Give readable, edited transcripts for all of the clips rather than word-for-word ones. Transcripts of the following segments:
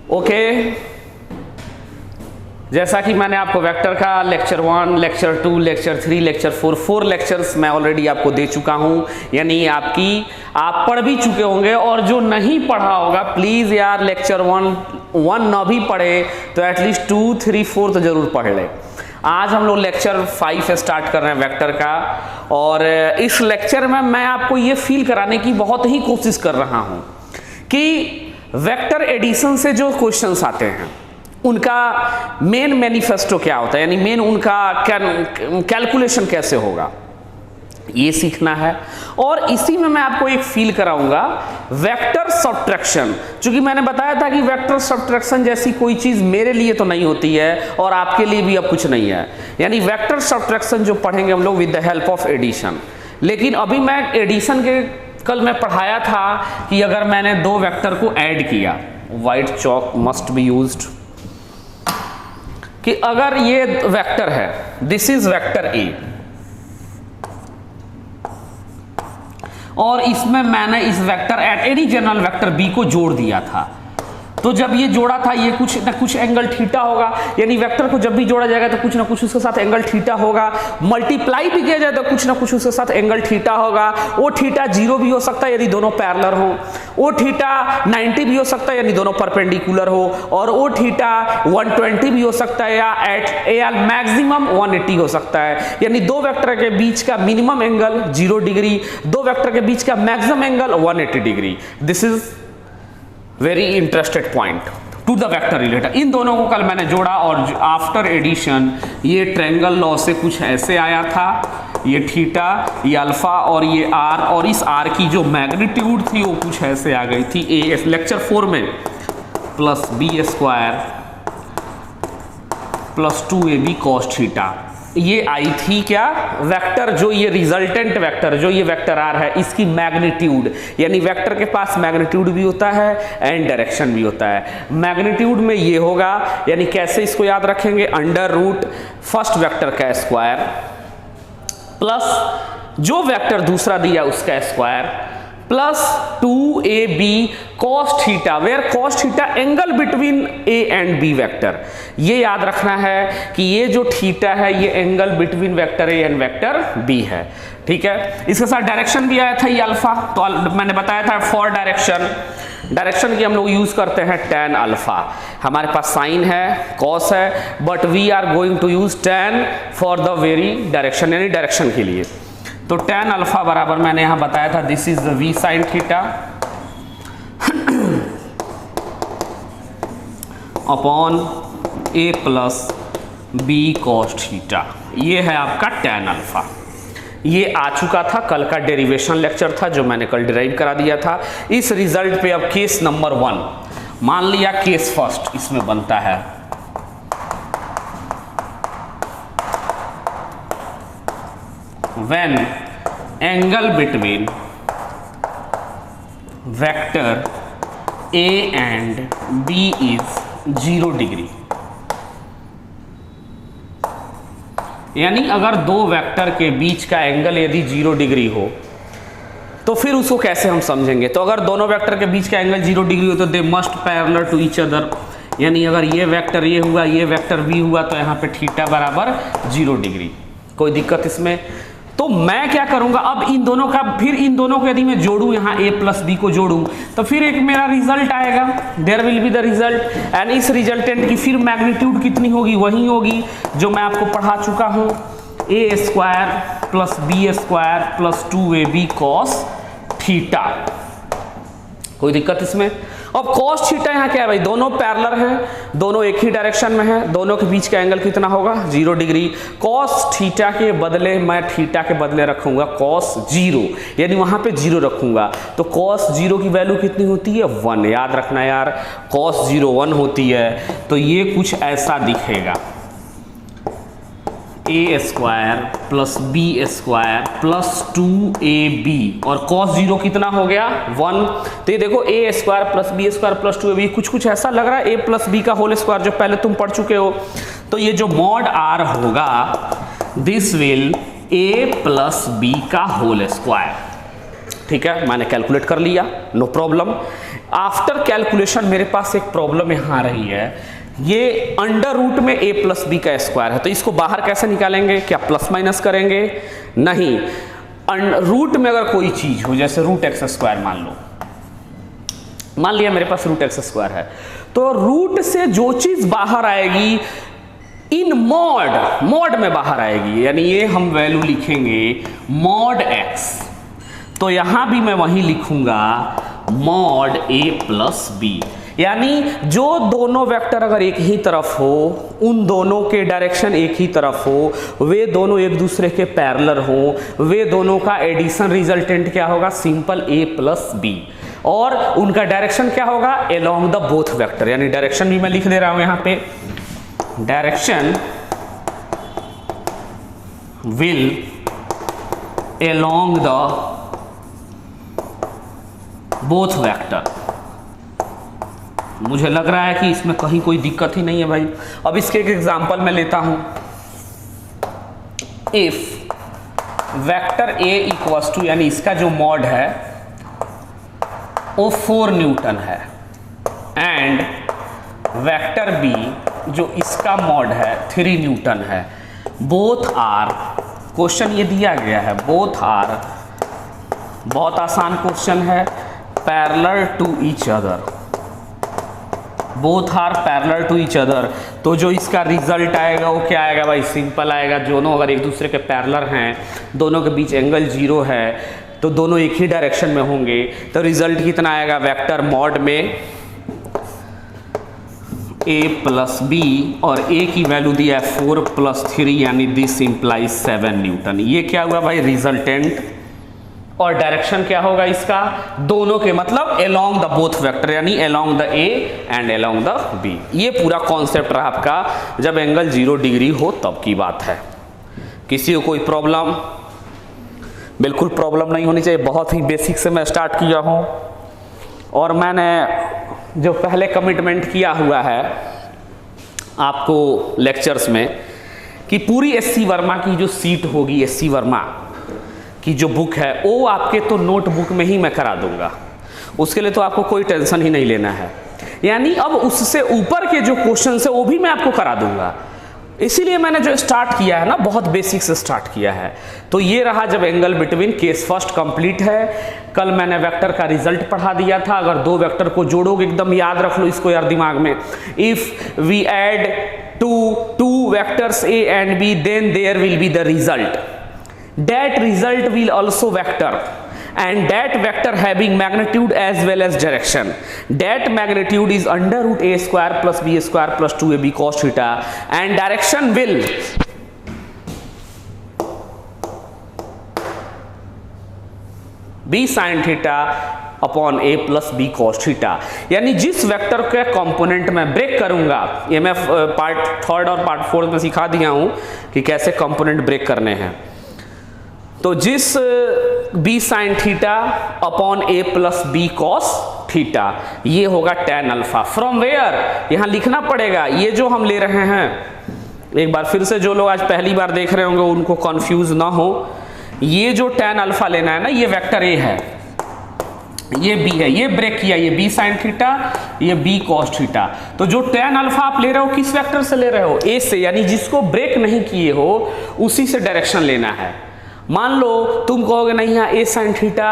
Okay, जैसा कि मैंने आपको वेक्टर का lecture 1, lecture 2, lecture 3, lecture 4 lectures मैं ऑलरेडी आपको दे चुका हूं, यानी आप पढ़ भी चुके होंगे। और जो नहीं पढ़ा होगा प्लीज यार लेक्चर 1 ना भी पढ़े तो एटलीस्ट 2, 3, 4 तो जरूर पढ़ ले। आज हम लोग लेक्चर 5 स्टार्ट कर रहे हैं वेक्टर का, और इस लेक्चर में मैं आपको ये फील कराने की बहुत ही कोशिश कर रहा हूं कि वेक्टर एडिशन से जो क्वेश्चंस आते हैं उनका मेन मैनिफेस्टो क्या होता है, यानी मेन उनका कैलकुलेशन कैसे होगा, ये सीखना है। और इसी में मैं आपको एक फील कराऊंगा वेक्टर सब्ट्रैक्शन। चूंकि मैंने बताया था कि वेक्टर सब्ट्रैक्शन जैसी कोई चीज मेरे लिए तो नहीं होती है और आपके लिए भी अब कुछ नहीं है, यानी वेक्टर सब्ट्रैक्शन जो पढ़ेंगे हम लोग with the help of addition. लेकिन अभी मैं एडिशन के कल मैं पढ़ाया था कि अगर मैंने दो वेक्टर को ऐड किया, white chalk must be used, कि अगर ये वेक्टर है, दिस इज वेक्टर ए, और इसमें मैंने इस vector at any general vector B को जोड़ दिया था, तो जब ये जोड़ा था ये कुछ ना कुछ एंगल थीटा होगा, यानी वेक्टर को जब भी जोड़ा जाएगा तो कुछ ना कुछ उसके साथ एंगल थीटा होगा। मल्टीप्लाई भी किया जाए तो कुछ ना कुछ उसके साथ एंगल थीटा होगा। वो थीटा 0 भी हो सकता है यदि दोनों पैरेलल हो, वो थीटा 90 भी हो सकता है यदि दोनों परपेंडिकुलर हो, और वो थीटा 120 भी हो सकता है या मैक्सिमम 180 हो सकता है। यानी दो वेक्टर के बीच का मिनिमम एंगल 0 डिग्री, दो वेक्टर के बीच का maximum angle 180 degree. This is very interested point to the vector related. इन दोनों को कल मैंने जोड़ा और आफ्टर एडिशन ये ट्रायंगल लॉ से कुछ ऐसे आया था, ये थीटा, ये अल्फा और ये आर, और इस आर की जो मैग्नीट्यूड थी वो कुछ ऐसे आ गई थी ए लेक्चर 4 में plus B square plus 2ab cos theta. ये आई थी क्या वेक्टर, जो ये रिजल्टेंट वेक्टर, जो ये वेक्टर आर है, इसकी मैग्नीट्यूड, यानी वेक्टर के पास मैग्नीट्यूड भी होता है एंड डायरेक्शन भी होता है। मैग्नीट्यूड में ये होगा, यानी कैसे इसको याद रखेंगे, अंडर रूट फर्स्ट वेक्टर का स्क्वायर प्लस जो वेक्टर दूसरा दिया उसका स्क्वायर प्लस 2ab cos थीटा, वेयर cos थीटा angle between a and b vector. ये याद रखना है कि ये जो थीटा है ये angle between vector a and vector b है, ठीक है। इसके साथ डायरेक्शन भी आया था ये अल्फा, तो मैंने बताया था फॉर डायरेक्शन की हम लोग यूज करते हैं tan अल्फा। हमारे पास साइन है, cos है, but we are going to use tan for the very direction, यानी डायरेक्शन के लिए। तो tan अल्फा बराबर मैंने यहां बताया था this is the v sin theta upon a plus b cos theta. ये है आपका tan अल्फा। ये आ चुका था, कल का डेरिवेशन लेक्चर था जो मैंने कल डिराइव करा दिया था। इस रिजल्ट पे अब केस नंबर 1 मान लिया, केस फर्स्ट इसमें बनता है when angle between vector A and B is 0 degree, यानी अगर दो वेक्टर के बीच का एंगल यदि 0 डिग्री हो तो फिर उसको कैसे हम समझेंगे। तो अगर दोनों वेक्टर के बीच का एंगल 0 डिग्री हो तो they must parallel to each other, यानी अगर ये वेक्टर ये हुआ, ये वेक्टर बी हुआ, तो यहाँ पे थीटा बराबर 0 डिग्री। कोई दिक्कत इसमें? तो मैं क्या करूंगा अब इन दोनों का, फिर इन दोनों को यदि मैं जोड़ूं, यहाँ a प्लस बी को जोड़ूं, तो फिर एक मेरा रिजल्ट आएगा, there will be the result, and इस रिजल्टेंट की फिर मैग्नीट्यूड कितनी होगी, वही होगी जो मैं आपको पढ़ा चुका हूं, a square plus B square plus 2ab cos theta. कोई दिक्कत इसमें? अब cos थीटा यहाँ क्या है भाई, दोनों पैरेलल हैं, दोनों एक ही डायरेक्शन में हैं, दोनों के बीच का एंगल कितना होगा 0 डिग्री। cos थीटा के बदले मैं थीटा के बदले रखूंगा cos 0, यानी वहां पे 0 रखूंगा, तो cos 0 की वैल्यू कितनी होती है 1। याद रखना यार, cos 0 1 होती है, तो ये कुछ ऐसा दिखेगा, a square plus B square plus 2ab, और cos 0 कितना हो गया 1। तो ये देखो a square plus B square plus 2ab कुछ ऐसा लग रहा है a प्लस बी का होल स्क्वायर, जो पहले तुम पढ़ चुके हो। तो ये जो मॉड r होगा this will a plus B का होल स्क्वायर, ठीक है, मैंने कैलकुलेट कर लिया, नो प्रॉब्लम। आफ्टर कैलकुलेशन मेरे पास एक प्रॉब्लम यहाँ आ रही है, ये अंडर रूट में a प्लस बी का स्क्वायर है, तो इसको बाहर कैसे निकालेंगे? क्या प्लस माइनस करेंगे? नहीं, रूट में अगर कोई चीज हो, जैसे रूट एक्स स्क्वायर मान लिया मेरे पास रूट एक्स स्क्वायर है, तो रूट से जो चीज बाहर आएगी इन मॉड में बाहर आएगी, यानी ये हम वैल्यू लिखेंगे मॉड एक्स, तो यहां भी मैं वही लिखूंगा मॉड ए प्लस बी, यानी जो दोनों वेक्टर अगर एक ही तरफ हो, उन दोनों के डायरेक्शन एक ही तरफ हो, वे दोनों एक दूसरे के पैरेलल हो, वे दोनों का एडिशन रिजल्टेंट क्या होगा? सिंपल ए प्लस बी, और उनका डायरेक्शन क्या होगा? अलोंग द बोथ वेक्टर, यानी डायरेक्शन भी मैं लिख दे रहा हूं यहां पे, direction will along the both vector. मुझे लग रहा है कि इसमें कहीं कोई दिक्कत ही नहीं है भाई। अब इसके एक एग्जांपल मैं लेता हूं, if vector A equals to, यानी इसका जो मॉड है वो 4 न्यूटन है, एंड वेक्टर बी जो इसका मॉड है 3 न्यूटन है, बोथ आर, क्वेश्चन ये दिया गया है, बोथ आर, बहुत आसान क्वेश्चन है, parallel to each other, both are parallel to each other, तो जो इसका रिजल्ट आएगा वो क्या आएगा भाई? सिंपल आएगा, दोनों अगर एक दूसरे के पैरेलल हैं, दोनों के बीच एंगल 0 है, तो दोनों एक ही डायरेक्शन में होंगे, तो रिजल्ट कितना आएगा? वेक्टर मॉड में a प्लस बी, और a की वैल्यू दिया है 4 + 3, यानी दिस इंप्लाइज 7 न्यूटन। ये क्या हुआ भाई? रिजल्टेंट, और डायरेक्शन क्या होगा इसका? दोनों के, मतलब अलोंग द बोथ वेक्टर, यानी along the a and along the b। ये पूरा कॉन्सेप्ट रहा आपका, जब एंगल 0 डिग्री हो तब की बात है। किसी को कोई प्रॉब्लम? बिल्कुल प्रॉब्लम नहीं होनी चाहिए, बहुत ही बेसिक से मैं स्टार्ट किया हूं, और मैंने जो पहले कमिटमेंट किया हुआ है आपको लेक्चर्स में कि पूरी एससी वर्मा की जो सीट होगी, एससी वर्मा की जो बुक है, वो आपके तो नोटबुक में ही मैं करा दूंगा, उसके लिए तो आपको कोई टेंशन ही नहीं लेना है। यानी अब उससे ऊपर के जो क्वेश्चन है वो भी मैं आपको करा दूंगा, इसीलिए मैंने जो स्टार्ट किया है ना, बहुत बेसिक से स्टार्ट किया है। तो ये रहा जब angle between, case first complete है। कल मैंने वेक्टर का रिजल्ट पढ़ा दिया था, अगर दो वेक्टर को जोड़ोगे, एकदम याद रख लो इसको यार दिमाग में, if we add two vectors A and B then there will be the result, that result will also vector, and that vector having magnitude as well as direction, that magnitude is under root a square plus b square plus 2ab cos theta, and direction will b sin theta upon a plus B cos theta. यानी जिस vector के component में break करूंगा, ये मैं part 3 और part 4 में सिखा दिया हूं कि कैसे कंपोनेंट ब्रेक करने हैं। तो जिस b sin theta upon a plus B cos theta, ये होगा tan अल्फा। फ्रॉम वेयर, यहां लिखना पड़ेगा, ये जो हम ले रहे हैं, एक बार फिर से जो लोग आज पहली बार देख रहे होंगे उनको कंफ्यूज ना हो, ये जो tan अल्फा लेना है ना, ये वेक्टर a है, ये b है, ये ब्रेक किया, ये b sin थीटा, ये b cos थीटा। तो जो tan अल्फा आप ले रहे हो किस वेक्टर से ले रहे हो? a से, यानी जिसको ब्रेक नहीं किए हो उसी से डायरेक्शन लेना है। मान लो तुम कहोगे नहीं यहाँ a sin theta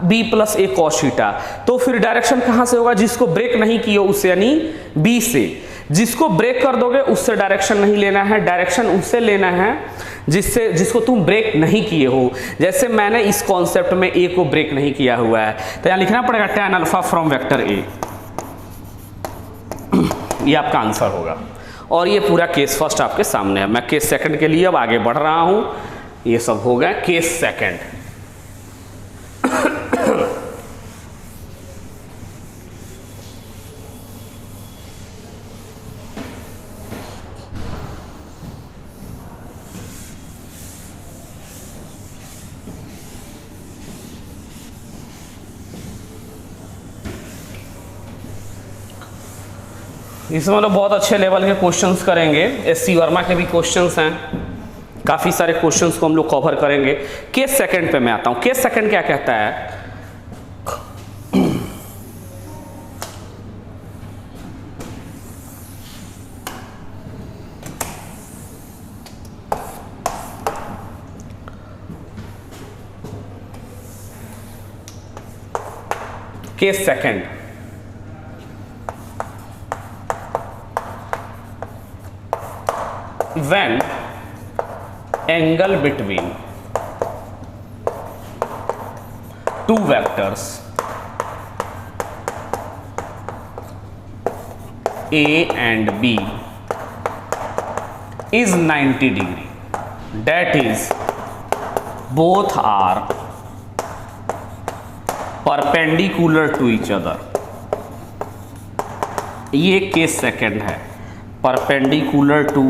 b plus a cos theta, तो फिर डायरेक्शन कहाँ से होगा? जिसको ब्रेक नहीं किए उससे, यानी b से। जिसको ब्रेक कर दोगे उससे डायरेक्शन नहीं लेना है, डायरेक्शन उससे लेना है जिसको तुम ब्रेक नहीं किए हो। जैसे मैंने इस कॉन्सेप्ट में a को ब्रेक नहीं किया हुआ है, तो यहाँ लिखना पड़ेगा tan alpha from vector a, ये आपका आंसर होगा। और ये पूरा केस फर्स्ट आपके सामने है, मैं केस सेकंड के लिए अब आगे बढ़ रहा हूं। ये सब हो गया केस सेकंड। इसमें लोग बहुत अच्छे लेवल के क्वेश्चंस करेंगे, एससी वर्मा के भी क्वेश्चंस हैं, काफ़ी सारे क्वेश्चंस को हम लोग कवर करेंगे। केस सेकंड पे मैं आता हूं। केस सेकंड क्या कहता है? Case second, when angle between two vectors A and B is 90 degree, that is both are perpendicular to each other. ये केस सेकंड है, परपेंडिकुलर टू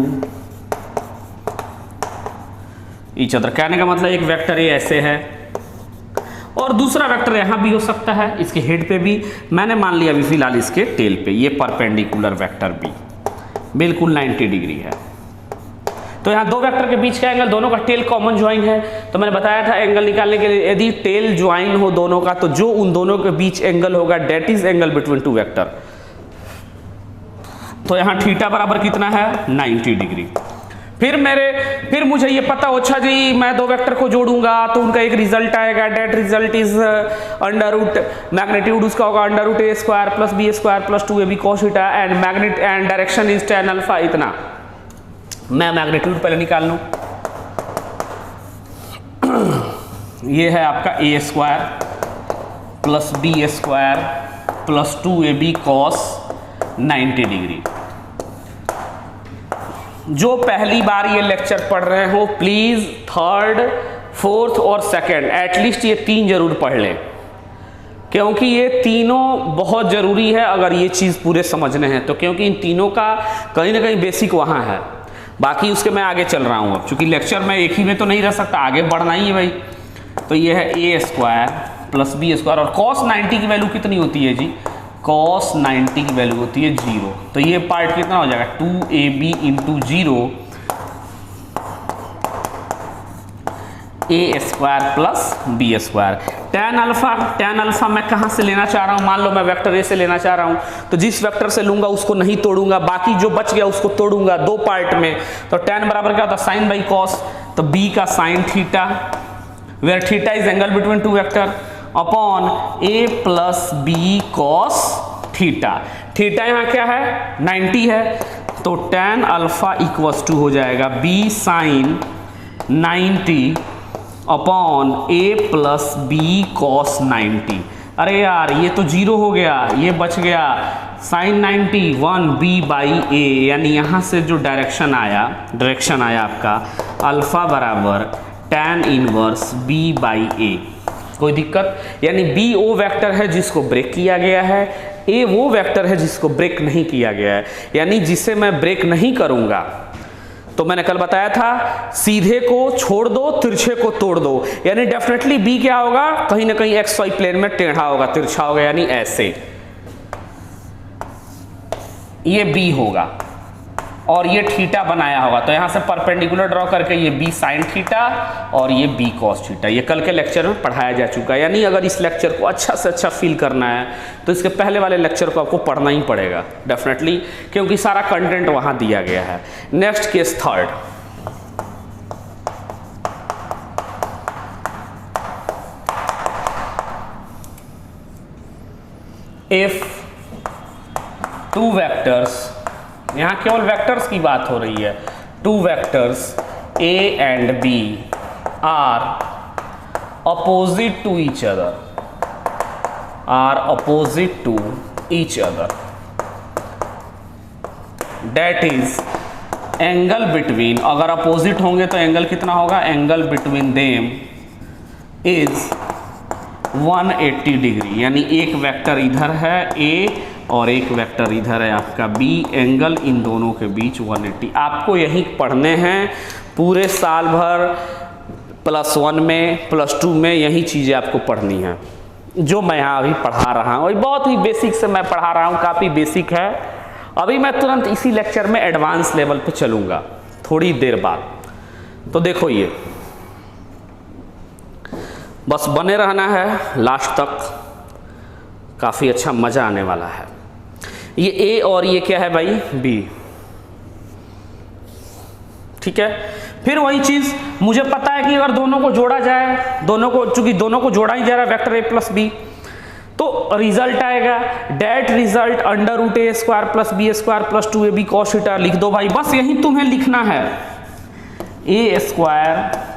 ईच अदर। कहने का मतलब एक वेक्टर ये ऐसे है और दूसरा वेक्टर यहां भी हो सकता है, इसके हेड पे भी, मैंने मान लिया अभी फिलहाल इसके टेल पे, ये परपेंडिकुलर वेक्टर भी बिल्कुल 90 डिग्री है। तो यहाँ दो वेक्टर के बीच का एंगल, दोनों का टेल कॉमन ज्वाइन है, तो मैंने बताया था एंगल निकालने के लिए यदि टेल ज्वाइन हो दोनों का तो जो उन दोनों के बीच एंगल होगा that is angle between two vector. तो यहाँ थीटा बराबर कितना है 90 डिग्री। फिर मुझे ये पता हो, अच्छा जी मैं दो वेक्टर को जोड़ूंगा तो उनका एक रिजल्ट आएगा, that result is under root, magnitude उसका होगा under root a square plus B square plus 2ab cos theta and magnet and direction is tan alpha. इतना मैं मैग्नीट्यूड पहले निकाल लूं, ये है आपका a square plus B square plus 2ab cos 90 degree. जो पहली बार ये लेक्चर पढ़ रहे हो प्लीज थर्ड, फोर्थ और सेकंड एटलीस्ट ये तीन जरूर पढ़ लें, क्योंकि ये तीनों बहुत जरूरी है अगर ये चीज पूरे समझने हैं तो, क्योंकि इन तीनों का कहीं ना कहीं बेसिक वहां है। बाकी उसके मैं आगे चल रहा हूं अब, चूंकि लेक्चर में एक ही में तो नहीं रह सकता, आगे बढ़ना ही है भाई। तो ये है a square plus B square और cos 90 की वैल्यू कितनी होती है जी, cos 90 की वैल्यू होती है 0। तो ये पार्ट कितना हो जाएगा 2ab into 0 a square plus B square. tan alpha मैं कहां से लेना चाह रहा हूं, मान लो मैं वेक्टर ए से लेना चाह रहा हूं तो जिस वेक्टर से लूंगा उसको नहीं तोड़ूंगा, बाकी जो बच गया उसको तोड़ूंगा दो पार्ट में। तो tan बराबर क्या होता है साइन बाई कॉस, तो b का sine theta where theta is angle between two vector upon a plus B cos theta. Theta यहाँ क्या है 90 है, तो tan अल्फा इक्वल्स टू हो जाएगा b sine 90 upon a plus B cos 90। अरे यार ये तो 0 हो गया, ये बच गया साइन 90 1b बाई a, यानी यहाँ से जो डायरेक्शन आया आपका अल्फा बराबर tan inverse b by a। कोई दिक्कत, यानी b वो वेक्टर है जिसको ब्रेक किया गया है, a वो वेक्टर है जिसको ब्रेक नहीं किया गया है, यानी जिसे मैं ब्रेक नहीं करूंगा। तो मैंने कल बताया था सीधे को छोड़ दो तिरछे को तोड़ दो, यानी डेफिनेटली b क्या होगा कहीं ना कहीं xy प्लेन में टेढ़ा होगा, तिरछा होगा, यानी ऐसे ये b होगा और ये थीटा बनाया होगा। तो यहां से परपेंडिकुलर ड्रॉ करके ये b साइन थीटा और ये b कॉस थीटा, ये कल के लेक्चर में पढ़ाया जा चुका है। यानी अगर इस लेक्चर को अच्छा से अच्छा फील करना है तो इसके पहले वाले लेक्चर को आपको पढ़ना ही पड़ेगा डेफिनेटली, क्योंकि सारा कंटेंट वहां दिया गया है। Next case third, if two vectors, यहां केवल वेक्टर्स की बात हो रही है, two vectors a and b are opposite to each other, that is angle between, अगर अपोजिट होंगे तो एंगल कितना होगा, angle between them is 180 degree, यानी एक वेक्टर इधर है a और एक वेक्टर इधर है आपका b, एंगल इन दोनों के बीच 180। आपको यही पढ़ने हैं पूरे साल भर, +1 में +2 में यही चीज़ें आपको पढ़नी है जो मैं यहाँ अभी पढ़ा रहा हूँ। बहुत ही बेसिक से मैं पढ़ा रहा हूँ, काफ़ी बेसिक है। अभी मैं तुरंत इसी लेक्चर में एडवांस लेवल पे चलूँगा थोड़ी देर बाद। तो देखो ये बस बने रहना है लास्ट तक, काफ़ी अच्छा मज़ा आने वाला है। ये A और ये क्या है भाई B, ठीक है। फिर वही चीज़ मुझे पता है कि अगर दोनों को जोड़ा जाए, दोनों को, चूंकि दोनों को जोड़ा ही जा रहा है वेक्टर A प्लस B, तो रिजल्ट आएगा that result under root a square plus B square plus 2ab cos theta लिख दो भाई, बस यही तुम्हें लिखना है, a square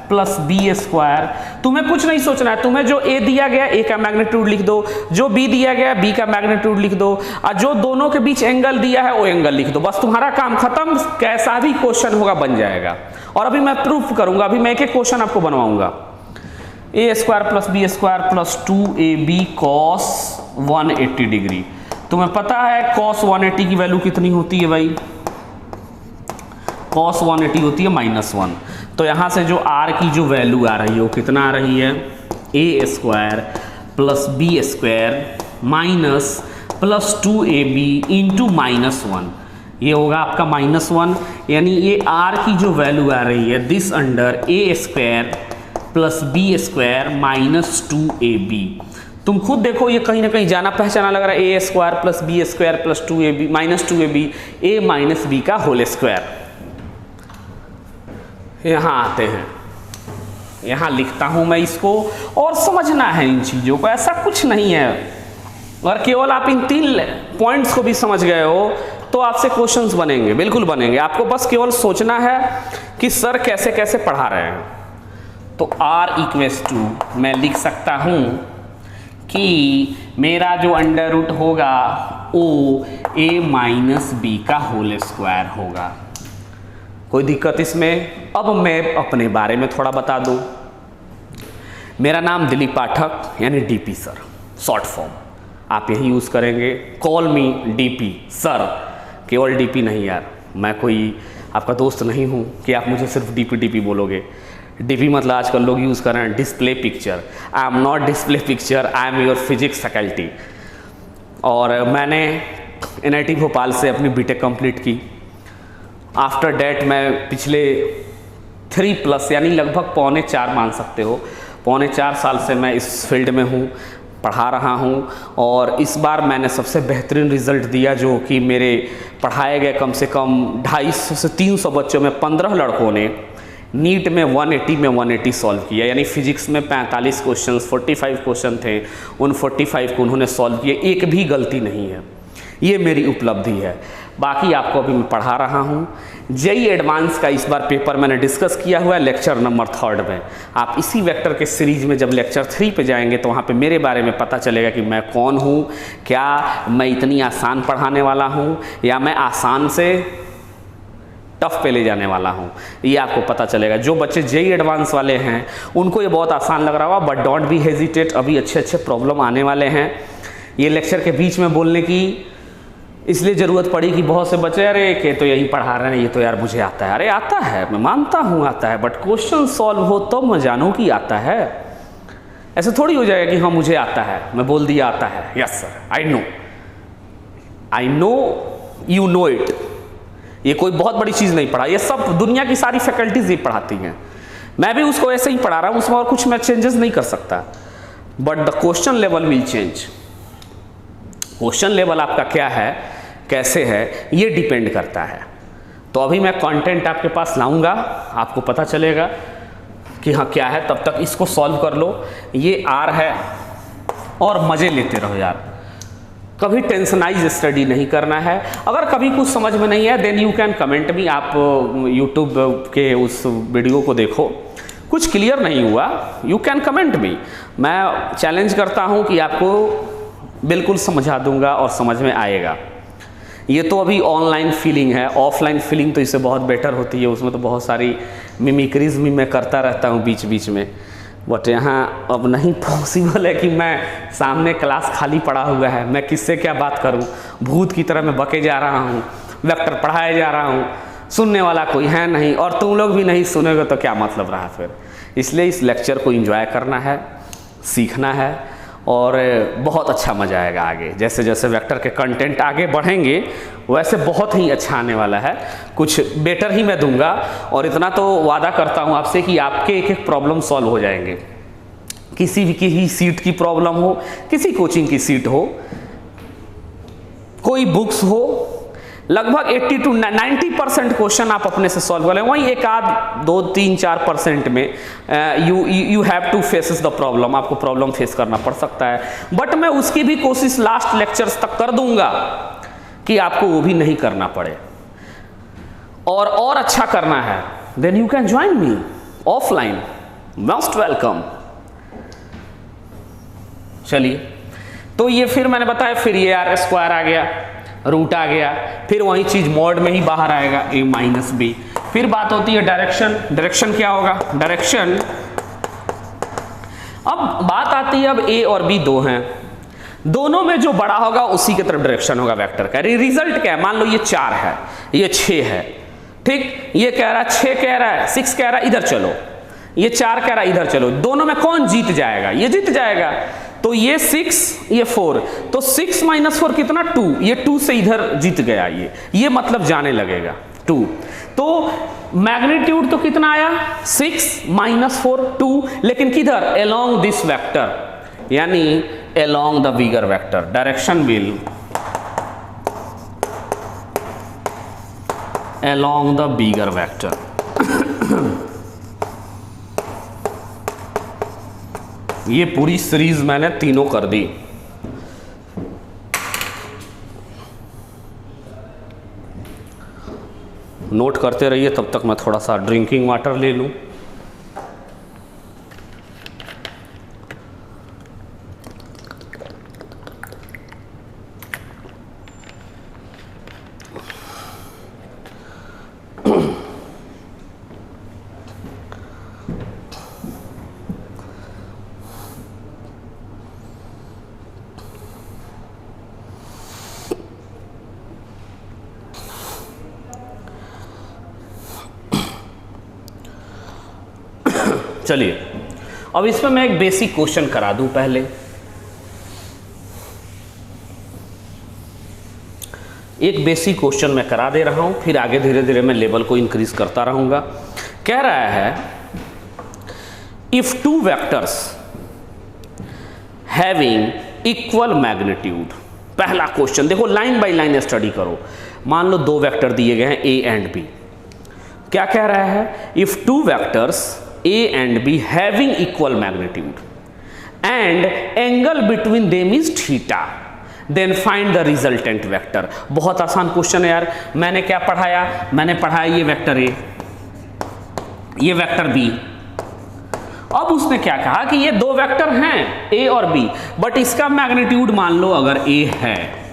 plus B square. तुम्हें कुछ नहीं सोचना है, तुम्हें जो ए दिया गया ए का मैग्नीट्यूड लिख दो, जो बी दिया गया बी का मैग्नीट्यूड लिख दो, और जो दोनों के बीच एंगल दिया है वो एंगल लिख दो, बस तुम्हारा काम खत्म। कैसा भी क्वेश्चन होगा बन जाएगा। और अभी मैं प्रूफ करूंगा, अभी मैं एक एक क्वेश्चन आपको बनवाऊंगा। A square plus B square plus 2ab cos 180 degree. तुम्हें पता है cos 180 की वैल्यू कितनी होती है भाई? cos 180 होती है -1। तो यहाँ से जो r की जो वैल्यू आ रही है वो कितना आ रही है? A square plus B square minus plus 2ab into -1, ये होगा आपका -1। यानी ये r की जो वैल्यू आ रही है this under A square plus B square minus 2ab। तुम खुद देखो ये कहीं ना कहीं जाना पहचाना लग रहा है, a square plus B square plus 2ab minus 2ab a minus b का होल स्क्वायर। यहाँ आते हैं, यहाँ लिखता हूँ मैं इसको, और समझना है इन चीज़ों को, ऐसा कुछ नहीं है। अगर केवल आप इन 3 पॉइंट्स को भी समझ गए हो तो आपसे क्वेश्चंस बनेंगे, बिल्कुल बनेंगे। आपको बस केवल सोचना है कि सर कैसे कैसे पढ़ा रहे हैं। तो r इक्वेस टू मैं लिख सकता हूँ कि मेरा जो अंडर रूट होगा वो a माइनस बी का होल स्क्वायर होगा। कोई दिक्कत इसमें? अब मैं अपने बारे में थोड़ा बता दूं। मेरा नाम दिलीप पाठक यानी डीपी सर, शॉर्ट फॉर्म आप यही यूज़ करेंगे। कॉल मी डीपी सर, केवल डीपी नहीं यार, मैं कोई आपका दोस्त नहीं हूँ कि आप मुझे सिर्फ डीपी बोलोगे। डीपी मतलब आजकल लोग यूज़ कर रहे हैं display picture. I am not display picture, I am your physics faculty. और मैंने NIT भोपाल से अपनी बीटेक कंप्लीट की। आफ्टर डेट मैं पिछले 3+ यानी लगभग 3.25 मान सकते हो, 3.25 साल से मैं इस फील्ड में हूँ, पढ़ा रहा हूँ। और इस बार मैंने सबसे बेहतरीन रिज़ल्ट दिया, जो कि मेरे पढ़ाए गए कम से कम 250 से 300 बच्चों में 15 लड़कों ने नीट में 180 में 180 सॉल्व किया। यानी फिजिक्स में 45 क्वेश्चंस 45 क्वेश्चन थे, उन 45 को उन्होंने सॉल्व किए, एक भी गलती नहीं है। ये मेरी उपलब्धि है। बाकी आपको अभी मैं पढ़ा रहा हूँ। जेईई एडवांस का इस बार पेपर मैंने डिस्कस किया हुआ है लेक्चर नंबर 3 में। आप इसी वेक्टर के सीरीज में जब लेक्चर 3 पे जाएंगे तो वहाँ पे मेरे बारे में पता चलेगा कि मैं कौन हूँ, क्या मैं इतनी आसान पढ़ाने वाला हूँ या मैं आसान से टफ पे ले जाने वाला हूँ, ये आपको पता चलेगा। जो बच्चे जेईई एडवांस वाले हैं उनको ये बहुत आसान लग रहा होगा, बट डोंट बी हेजिटेट, अभी अच्छे अच्छे प्रॉब्लम आने वाले हैं। ये लेक्चर के बीच में बोलने की इसलिए ज़रूरत पड़ी कि बहुत से बच्चे अरे के तो यही पढ़ा रहे हैं, ये तो यार मुझे आता है। अरे आता है, मैं मानता हूँ आता है, बट क्वेश्चन सॉल्व हो तो मैं जानूँ कि आता है। ऐसे थोड़ी हो जाएगा कि हाँ मुझे आता है, मैं बोल दिया आता है, yes sir I know you know it. ये कोई बहुत बड़ी चीज़ नहीं पढ़ा, ये सब दुनिया की सारी फैकल्टीज ही पढ़ाती हैं। मैं भी उसको ऐसे ही पढ़ा रहा हूँ, उसमें और कुछ मैं चेंजेस नहीं कर सकता, but the question level will change. Question level आपका क्या है, कैसे है, ये डिपेंड करता है। तो अभी मैं कंटेंट आपके पास लाऊंगा, आपको पता चलेगा कि हाँ क्या है। तब तक इसको सॉल्व कर लो। ये R है और मज़े लेते रहो यार, कभी टेंशनाइज स्टडी नहीं करना है। अगर कभी कुछ समझ में नहीं है then you can comment me. आप यूट्यूब के उस वीडियो को देखो, कुछ क्लियर नहीं हुआ यू कैन कमेंट मी। मैं चैलेंज करता हूँ कि आपको बिल्कुल समझा दूंगा और समझ में आएगा। ये तो अभी ऑनलाइन फीलिंग है, ऑफलाइन फीलिंग तो इससे बहुत बेटर होती है। उसमें तो बहुत सारी मिमिक्रीज भी मैं करता रहता हूँ बीच बीच में, बट यहाँ अब नहीं पॉसिबल है कि मैं सामने क्लास खाली पड़ा हुआ है, मैं किससे क्या बात करूँ। भूत की तरह मैं बके जा रहा हूँ, वेक्टर पढ़ाए जा रहा हूँ, सुनने वाला कोई है नहीं, और तुम लोग भी नहीं सुनोगे तो क्या मतलब रहा फिर। इसलिए इस लेक्चर को एंजॉय करना है, सीखना है, और बहुत अच्छा मज़ा आएगा आगे। जैसे जैसे वेक्टर के कंटेंट आगे बढ़ेंगे वैसे बहुत ही अच्छा आने वाला है, कुछ बेटर ही मैं दूंगा। और इतना तो वादा करता हूं आपसे कि आपके एक एक प्रॉब्लम सॉल्व हो जाएंगे। किसी भी की सीट की प्रॉब्लम हो, किसी कोचिंग की सीट हो, कोई बुक्स हो लगभग 80 to 90% क्वेश्चन आप अपने से सॉल्व कर लें, वहीं एक आध 2-3-4% में you have to faces the problem, आपको प्रॉब्लम फेस करना पड़ सकता है, बट मैं उसकी भी कोशिश लास्ट लेक्चर्स तक कर दूंगा कि आपको वो भी नहीं करना पड़े और अच्छा करना है, then you can join me offline, most welcome. चलिए, तो ये फिर मैंने बताया, फिर ये आर स्क्वायर आ गया, रूट आ गया, फिर वही चीज मॉड में ही बाहर आएगा a माइनस बी। फिर बात होती है डायरेक्शन, डायरेक्शन क्या होगा, डायरेक्शन, अब बात आती है, अब a और b दो हैं, दोनों में जो बड़ा होगा उसी की तरफ डायरेक्शन होगा वेक्टर का। रिजल्ट क्या है, मान लो ये 4 है, ये 6 है, ठीक, ये कह रहा है 6 कह रहा है, 6 कह रहा है इधर चलो, ये 4 कह रहा है इधर चलो, दोनों में कौन जीत जाएगा, ये जीत जाएगा। तो ये 6 ये 4, तो 6 माइनस 4 कितना 2, ये 2 से इधर जीत गया, ये मतलब जाने लगेगा 2। तो मैग्नीट्यूड तो कितना आया 6 माइनस 4 2, लेकिन किधर, अलोंग दिस वेक्टर, यानी along the bigger vector, direction will along the bigger vector. ये पूरी सीरीज मैंने तीनों कर दी। नोट करते रहिए, तब तक मैं थोड़ा सा ड्रिंकिंग वाटर ले लूं। चलिए, अब इसमें मैं एक बेसिक क्वेश्चन करा दूं पहले। एक बेसिक क्वेश्चन मैं करा दे रहा हूं, फिर आगे धीरे धीरे मैं लेवल को इंक्रीज करता रहूंगा। कह रहा है, if 2 vectors having equal magnitude, पहला क्वेश्चन देखो, लाइन बाय लाइन स्टडी करो। मान लो 2 वेक्टर दिए गए हैं a एंड b, क्या कह रहा है, if 2 vectors A and B having equal magnitude and angle between them is theta, then find the resultant vector। बहुत आसान क्वेश्चन है यार। मैंने क्या पढ़ाया, मैंने पढ़ाया ये वेक्टर A, ये वेक्टर B। अब उसने क्या कहा कि ये 2 वेक्टर हैं A और B, बट इसका मैग्नीट्यूड मान लो अगर A है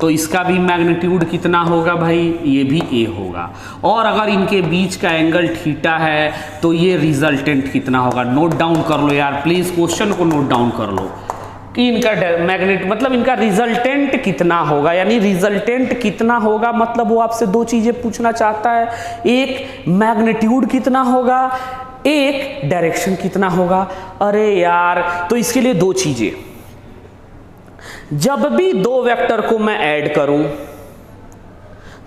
तो इसका भी मैग्नीट्यूड कितना होगा भाई, ये भी A होगा, और अगर इनके बीच का एंगल थीटा है तो ये रिजल्टेंट कितना होगा। नोट डाउन कर लो यार प्लीज, क्वेश्चन को नोट डाउन कर लो कि इनका मैग्नेट मतलब इनका रिजल्टेंट कितना होगा, यानी रिजल्टेंट कितना होगा मतलब वो आपसे 2 चीजें पूछना चाहता है, एक मैग्नीट्यूड कितना होगा, एक डायरेक्शन कितना होगा। अरे यार, तो इसके लिए 2 चीजें, जब भी 2 वेक्टर को मैं ऐड करूं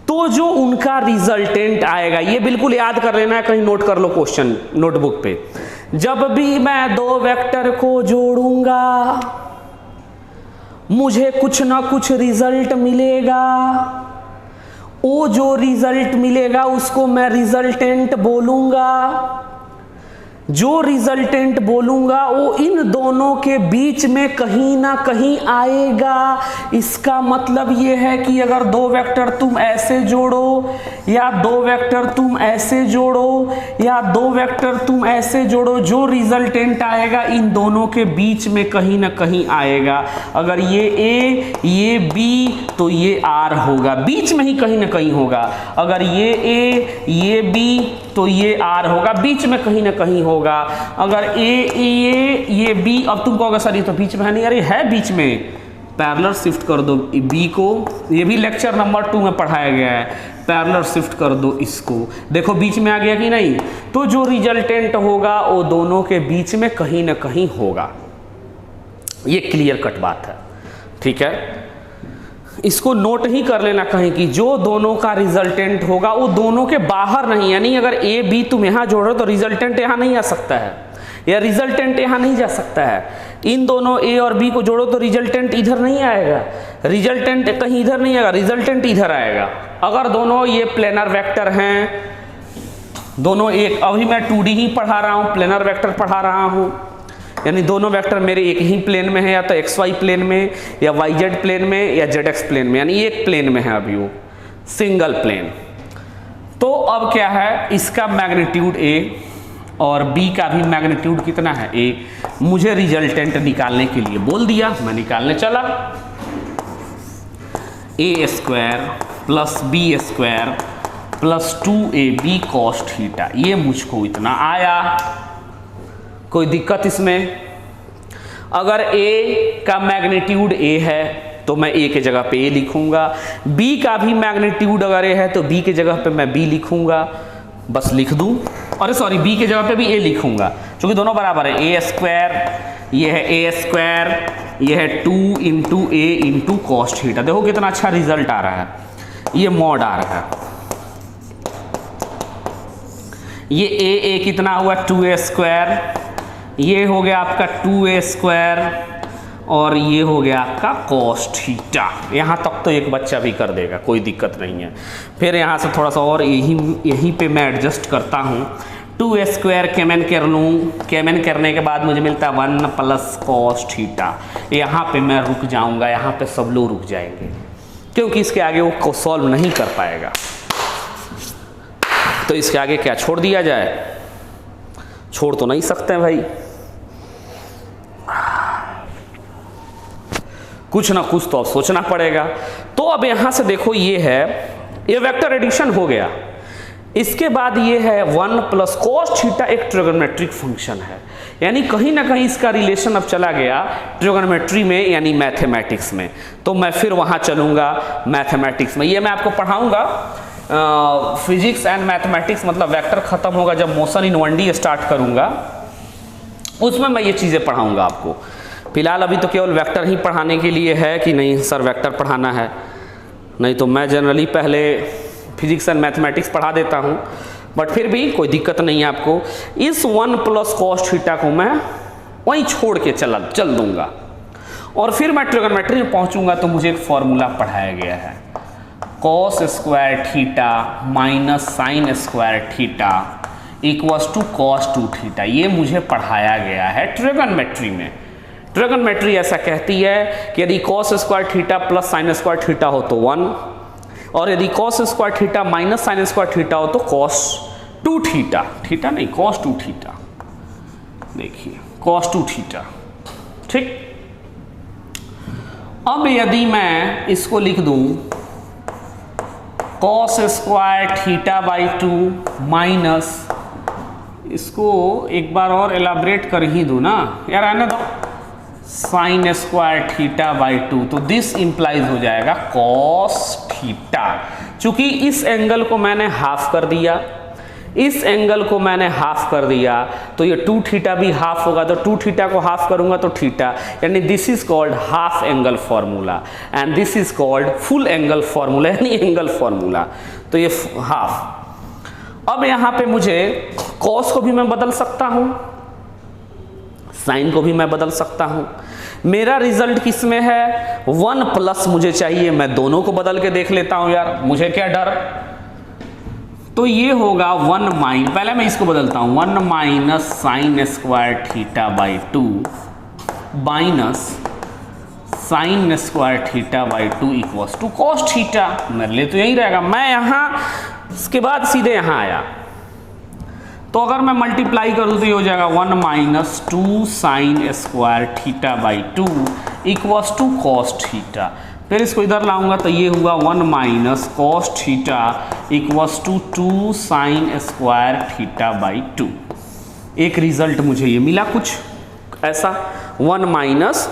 तो जो उनका रिजल्टेंट आएगा, ये बिल्कुल याद कर लेना है, कहीं नोट कर लो क्वेश्चन नोटबुक पे, जब भी मैं 2 वेक्टर को जोड़ूंगा मुझे कुछ ना कुछ रिजल्ट मिलेगा, वो जो रिजल्ट मिलेगा उसको मैं रिजल्टेंट बोलूंगा, जो रिजल्टेंट बोलूंगा वो इन दोनों के बीच में कहीं ना कहीं आएगा। इसका मतलब ये है कि अगर 2 वेक्टर तुम ऐसे जोड़ो या 2 वेक्टर तुम ऐसे जोड़ो या 2 वेक्टर तुम ऐसे जोड़ो, जो रिजल्टेंट आएगा इन दोनों के बीच में कहीं ना कहीं आएगा। अगर ये A ये B तो ये R होगा, बीच में ही कहीं ना कहीं होगा। अगर ये A ये B तो ये R होगा, बीच में कहीं ना कहीं होगा। अगर ये B, अब तुम कहोगे सर ये तो बीच में है नहीं, अरे है बीच में, पैरेलल शिफ्ट कर दो B को, ये भी लेक्चर नंबर 2 में पढ़ाया गया है, पैरेलल शिफ्ट कर दो इसको, देखो बीच में आ गया कि नहीं। तो जो रिजल्टेंट होगा वो दोनों के बीच में कहीं ना कहीं होगा, ये क्लियर कट बात है, ठीक है। इसको नोट ही कर लेना कहीं कि जो दोनों का रिजल्टेंट होगा वो दोनों के बाहर नहीं, यानी अगर A B तुम यहां जोड़ो तो रिजल्टेंट यहां नहीं आ सकता है, या रिजल्टेंट यहां नहीं जा सकता है। इन दोनों A और B को जोड़ो तो रिजल्टेंट इधर नहीं आएगा, रिजल्टेंट कहीं इधर नहीं आएगा, रिजल्टेंट इधर आएगा। अगर दोनों ये प्लेनर वेक्टर हैं, दोनों एक, अभी मैं 2D ही पढ़ा रहा हूँ, प्लेनर वेक्टर पढ़ा रहा हूँ, यानी दोनों वेक्टर मेरे एक ही प्लेन में है, या तो XY प्लेन में या YZ प्लेन में या ZX प्लेन में, यानी एक प्लेन में है अभी वो सिंगल प्लेन। तो अब क्या है, इसका मैग्नीट्यूड A और B का भी मैग्नीट्यूड कितना है A। मुझे रिजल्टेंट निकालने के लिए बोल दिया, मैं निकालने चला। A square plus B square plus 2AB cos theta, ये मुझको इतना आया। कोई दिक्कत इसमें? अगर A का मैग्नीट्यूड A है तो मैं A के जगह पे A लिखूंगा, B का भी मैग्नीट्यूड अगर A है तो B के जगह पे मैं B लिखूंगा, बस लिख दूं। अरे सॉरी, B के जगह पे भी A लिखूंगा क्योंकि दोनों बराबर है। A स्क्वायर, ये है A स्क्वायर, ये है 2 into A into cos theta. देखो कितना अच्छा रिजल्ट आ रहा है, ये मॉड आ रहा है। ये A कितना हुआ 2A स्क्वायर, ये हो गया आपका 2A स्क्वायर और ये हो गया आपका कॉस थीटा। यहाँ तक तो एक बच्चा भी कर देगा, कोई दिक्कत नहीं है। फिर यहाँ से थोड़ा सा और यहीं पे मैं एडजस्ट करता हूँ। 2A स्क्वायर केमन कर लूँ, केमन करने के बाद मुझे मिलता है 1 प्लस कॉस थीटा। यहाँ पे मैं रुक जाऊँगा, यहाँ पे सब लोग रुक जाएंगे क्योंकि इसके आगे वो सॉल्व नहीं कर पाएगा। तो इसके आगे क्या छोड़ दिया जाए? छोड़ तो नहीं सकते भाई, कुछ ना कुछ तो अब सोचना पड़ेगा। तो अब यहां से देखो, ये है, ये वेक्टर एडिशन हो गया। इसके बाद ये है 1 प्लस कॉस थीटा, एक ट्रिगोनोमेट्रिक फंक्शन है, यानी कहीं ना कहीं इसका रिलेशन अब चला गया ट्रिगोनोमेट्री में, यानी मैथमेटिक्स में। तो मैं फिर वहां चलूंगा मैथमेटिक्स में। ये मैं आपको पढ़ाऊंगा फिजिक्स एंड मैथमेटिक्स, मतलब वेक्टर खत्म होगा जब मोशन इन 1D स्टार्ट करूंगा, उसमें मैं ये चीज़ें पढ़ाऊंगा आपको। फिलहाल अभी तो केवल वेक्टर ही पढ़ाने के लिए है कि नहीं सर वेक्टर पढ़ाना है, नहीं तो मैं जनरली पहले फिजिक्स एंड मैथमेटिक्स पढ़ा देता हूँ, बट फिर भी कोई दिक्कत नहीं है आपको। इस 1 प्लस कॉस थीटा को मैं वहीं छोड़ के चल दूंगा और फिर मैं ट्रिगोनोमेट्री में पहुँचूंगा तो मुझे एक फॉर्मूला पढ़ाया गया है, cos square theta minus sine square theta equals to cos 2 theta. ये मुझे पढ़ाया गया है ट्रिगोनोमेट्री में। ट्रिगोनोमेट्री ऐसा कहती है कि यदि cos square theta plus sign square theta हो तो 1, और यदि cos square theta minus sine square theta हो तो कॉस 2 थीटा, थीटा नहीं कॉस 2 थीटा, देखिए कॉस 2 थीटा, ठीक। अब यदि मैं इसको लिख दूं cos square theta by 2 minus, इसको एक बार और एलाबरेट कर ही दूं ना यार, आने दो, साइन स्क्वायर थीटा बाई 2, तो दिस इंप्लाइज हो जाएगा कॉस थीटा। चूंकि इस एंगल को मैंने हाफ कर दिया, इस एंगल को मैंने हाफ कर दिया, तो ये 2 थीटा भी हाफ होगा, तो 2 थीटा को हाफ करूंगा तो थीटा, यानी this is called half angle formula and this is called full angle formula, यानी एंगल फॉर्मूला। तो ये हाफ। अब यहां पे मुझे कॉस को भी मैं बदल सकता हूं, साइन को भी मैं बदल सकता हूं। मेरा रिजल्ट किस में है? 1 प्लस मुझे चाहिए, मैं दोनों को बदल के देख लेता हूं यार, मुझे क्या डर। तो ये होगा 1 माइन, पहले मैं इसको बदलता हूं, 1 minus sine square theta by 2 minus sine square theta by 2 equals to cos theta. मेरे लिए तो यही रहेगा। मैं यहाँ इसके बाद सीधे यहाँ आया, तो अगर मैं मल्टीप्लाई कर दूँ तो ये हो जाएगा 1 minus 2 sine square theta by 2 equals to cos theta. फिर इसको इधर लाऊंगा तो ये हुआ 1 minus cos theta equals to 2 sine square theta by 2। एक रिजल्ट मुझे ये मिला कुछ ऐसा, 1 minus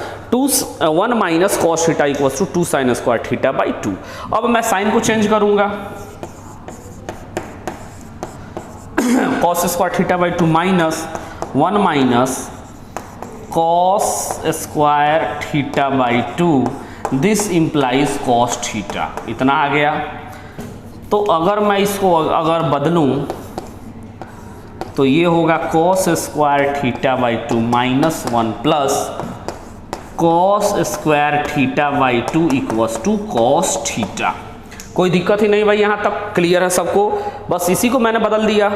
cos theta equals to 2 sine square theta by 2। अब मैं साइन को चेंज करूंगा, cos square theta by 2 minus 1 minus cos square theta by 2, this implies cos theta. इतना आ गया। तो अगर मैं इसको अगर बदलूं तो ये होगा cos square theta by 2 minus 1 plus cos square theta by 2 equals to cos theta. कोई दिक्कत ही नहीं भाई, यहां तक क्लियर है सबको। बस इसी को मैंने बदल दिया,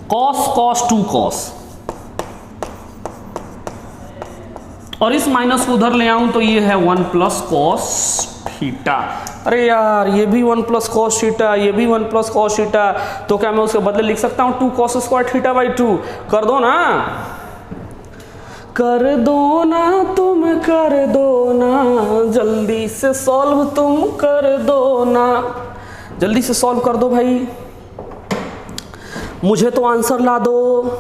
कॉस कॉस 2 कॉस, और इस माइनस को उधर ले आऊं तो ये है 1 प्लस कॉस थीटा। अरे यार ये भी 1 प्लस कॉस थीटा, ये भी 1 प्लस कॉस थीटा, तो क्या मैं उसके बदले लिख सकता हूं 2 कॉस स्क्वायर थीटा बाई 2? कर दो ना, कर दो ना तुम, कर दो ना, जल्दी से सॉल्व तुम कर दो ना, जल्दी से सॉल्व कर दो भाई, मुझे तो आंसर ला दो।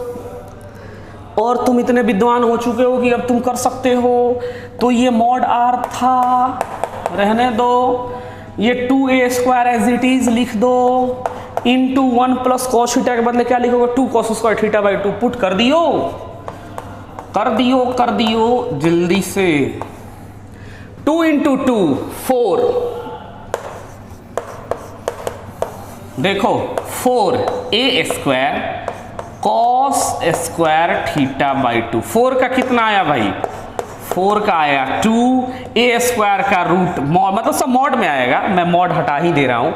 और तुम इतने विद्वान हो चुके हो कि अब तुम कर सकते हो। तो ये मॉड आर था, रहने दो, ये 2a square as it is लिख दो, इंटू 1 प्लस कॉस थीटा के बदले क्या लिखोगे 2 cos square theta by 2। Put कर दियो, कर दियो, कर दियो जल्दी से। 2 इंटू 2 4, देखो 4a square cos square theta by 2। 4 का कितना आया भाई, 4 का आया 2a स्क्वायर का रूट, मतलब सब मॉड में आएगा, मैं मॉड हटा ही दे रहा हूं,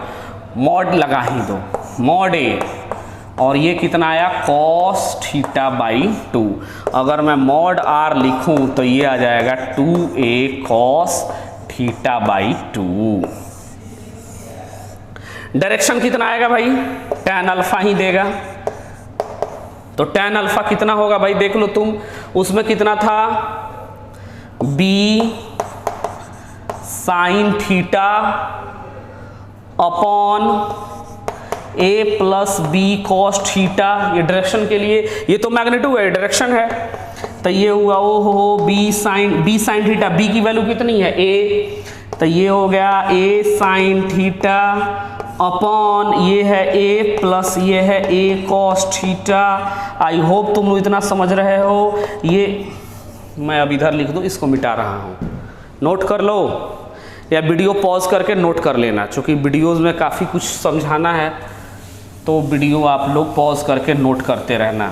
मॉड लगा ही दो, मॉड a, और ये कितना आया कॉस थीटा बाई 2। अगर मैं मॉड r लिखूं तो ये आ जाएगा 2a cos theta by 2। Direction कितना आएगा भाई, tan अल्फा ही देगा, तो tan अल्फा कितना होगा भाई देख लो तुम, उसमें कितना था b sine theta upon a plus b cos theta. ये डायरेक्शन के लिए, ये तो मैग्नीट्यूड है, डायरेक्शन है, तो ये हुआ ओ हो b साइन थीटा, b की वैल्यू कितनी है a, तो ये हो गया a साइन थीटा अपॉन ये है a प्लस ये है a cos theta. I hope तुम लोग इतना समझ रहे हो। ये मैं अब इधर लिख दूं, इसको मिटा रहा हूं, नोट कर लो, या वीडियो पॉज करके नोट कर लेना, क्योंकि वीडियोस में काफ़ी कुछ समझाना है, तो वीडियो आप लोग पॉज करके नोट करते रहना।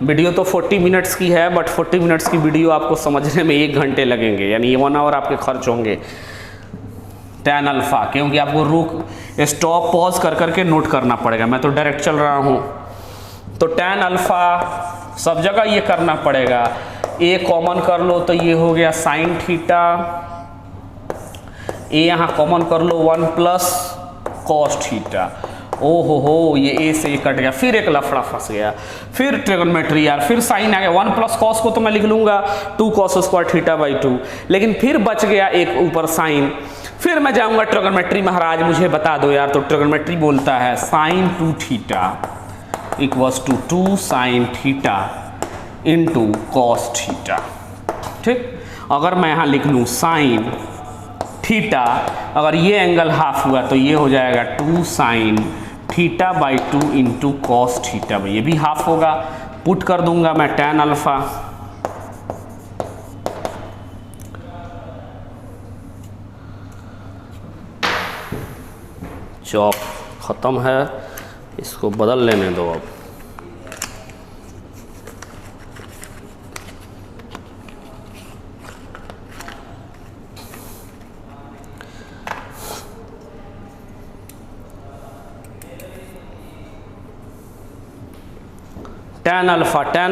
वीडियो तो 40 मिनट्स की है, बट 40 मिनट्स की वीडियो आपको समझने में 1 घंटे लगेंगे, यानी 1 आवर आपके खर्च होंगे। tan अल्फा, क्योंकि आपको रुक स्टॉप पॉज कर करके नोट करना पड़ेगा, मैं तो डायरेक्ट चल रहा हूँ, तो tan अल्फा सब जगह ये करना पड़ेगा। a कॉमन कर लो तो ये हो गया साइन थीटा, a यहाँ कॉमन कर लो 1 प्लस कॉस थीटा। ओ हो ये a से कट गया, फिर एक लफड़ा फंस गया, फिर ट्रिगोनोमेट्री यार, फिर साइन आ गया। 1 प्लस कॉस को तो मैं लिख लूंगा 2 कॉस स्क्वायर थीटा बाई 2, लेकिन फिर बच गया एक ऊपर साइन, फिर मैं जाऊंगा ट्रिगोनोमेट्री, महाराज मुझे बता दो यार, तो ट्रिगोनोमेट्री बोलता है sine 2 theta equals to 2 sine theta into cos theta. ठीक, अगर मैं यहाँ लिख लूँ साइन थीटा, अगर ये एंगल हाफ हुआ तो ये हो जाएगा 2 sine theta by 2 into cos theta, ये भी हाफ होगा। पुट कर दूंगा मैं tan अल्फा, चौक ख़त्म है, इसको बदल लेने दो अब। tan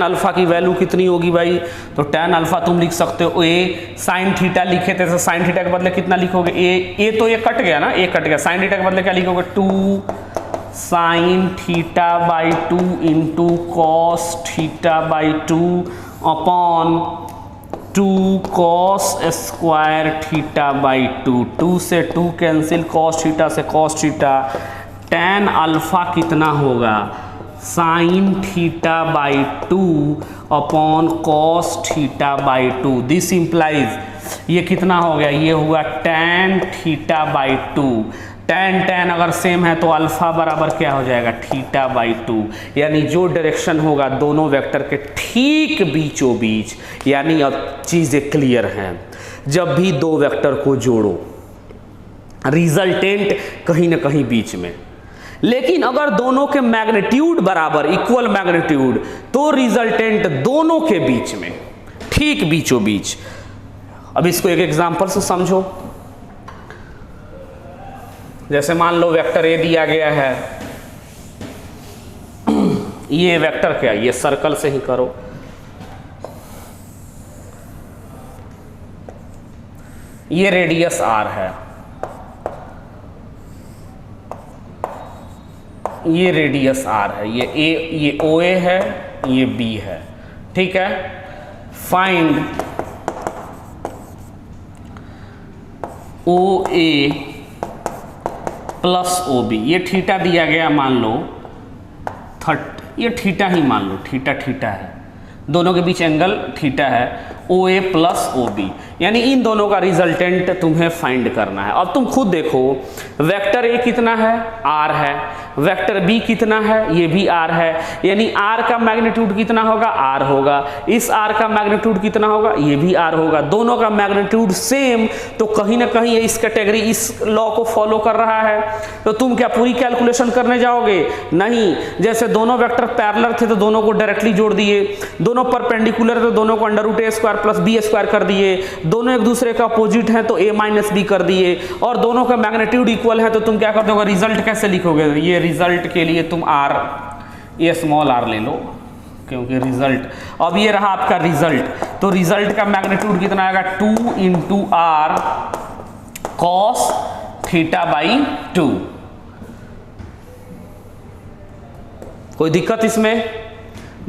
अल्फा की वैल्यू कितनी होगी भाई, तो tan अल्फा तुम लिख सकते हो a साइन थीटा लिखे थे, तो साइन थीटा के बदले कितना लिखोगे a तो ये कट गया ना, a कट गया, साइन थीटा के बदले क्या लिखोगे 2 sine theta by 2 into cos theta by 2 upon 2 cos square theta by 2। 2 से 2 कैंसिल, कॉस थीटा से कॉस थीटा, tan अल्फा कितना होगा sine theta by 2 upon cos theta by 2। This implies ये कितना हो गया, ये हुआ tan थीटा बाई 2। tan अगर सेम है तो अल्फा बराबर क्या हो जाएगा थीटा बाई 2, यानी जो डायरेक्शन होगा दोनों वेक्टर के ठीक बीचों बीच। यानी अब चीज़ें क्लियर हैं, जब भी दो वेक्टर को जोड़ो रिजल्टेंट कहीं ना कहीं बीच में, लेकिन अगर दोनों के मैग्नीट्यूड बराबर इक्वल मैग्नीट्यूड तो रिजल्टेंट दोनों के बीच में, ठीक बीचों बीच। अब इसको एक एग्जांपल से समझो। जैसे मान लो वेक्टर ए दिया गया है, ये वेक्टर क्या, ये सर्कल से ही करो, ये रेडियस r है, ये रेडियस r है, ये OA है, ये B है, ठीक है। फाइंड OA प्लस OB, ये थीटा दिया गया, मान लो 30, ये थीटा ही मान लो, थीटा है, दोनों के बीच एंगल थीटा है, OA प्लस OB, यानी इन दोनों का रिजल्टेंट तुम्हें फाइंड करना है। अब तुम खुद देखो, वेक्टर A कितना है, R है, वेक्टर B कितना है, ये भी R है, यानी R का मैग्नीट्यूड कितना होगा, R होगा, इस R का मैग्नीट्यूड कितना होगा, ये भी R होगा, दोनों का मैग्नीट्यूड सेम, तो कहीं ना कहीं ये इस कैटेगरी, इस लॉ को फॉलो कर रहा है। तो तुम क्या पूरी कैलकुलेशन करने जाओगे, नहीं। जैसे दोनों वेक्टर पैरेलल थे तो दोनों को डायरेक्टली जोड़ दिए, दोनों परपेंडिकुलर तो दोनों को √a² प्लस b² कर दिए, दोनों एक दूसरे का अपोजिट हैं तो a माइनस b कर दिए, और दोनों का मैग्नीट्यूड इक्वल है, तो तुम क्या कर दोगे, रिजल्ट कैसे लिखोगे। ये रिजल्ट के लिए तुम r, ये स्मॉल r ले लो, क्योंकि रिजल्ट, अब ये रहा आपका रिजल्ट, तो रिजल्ट का मैग्नीट्यूड कितना आएगा, 2 इंटू r cos θ/2। कोई दिक्कत इसमें,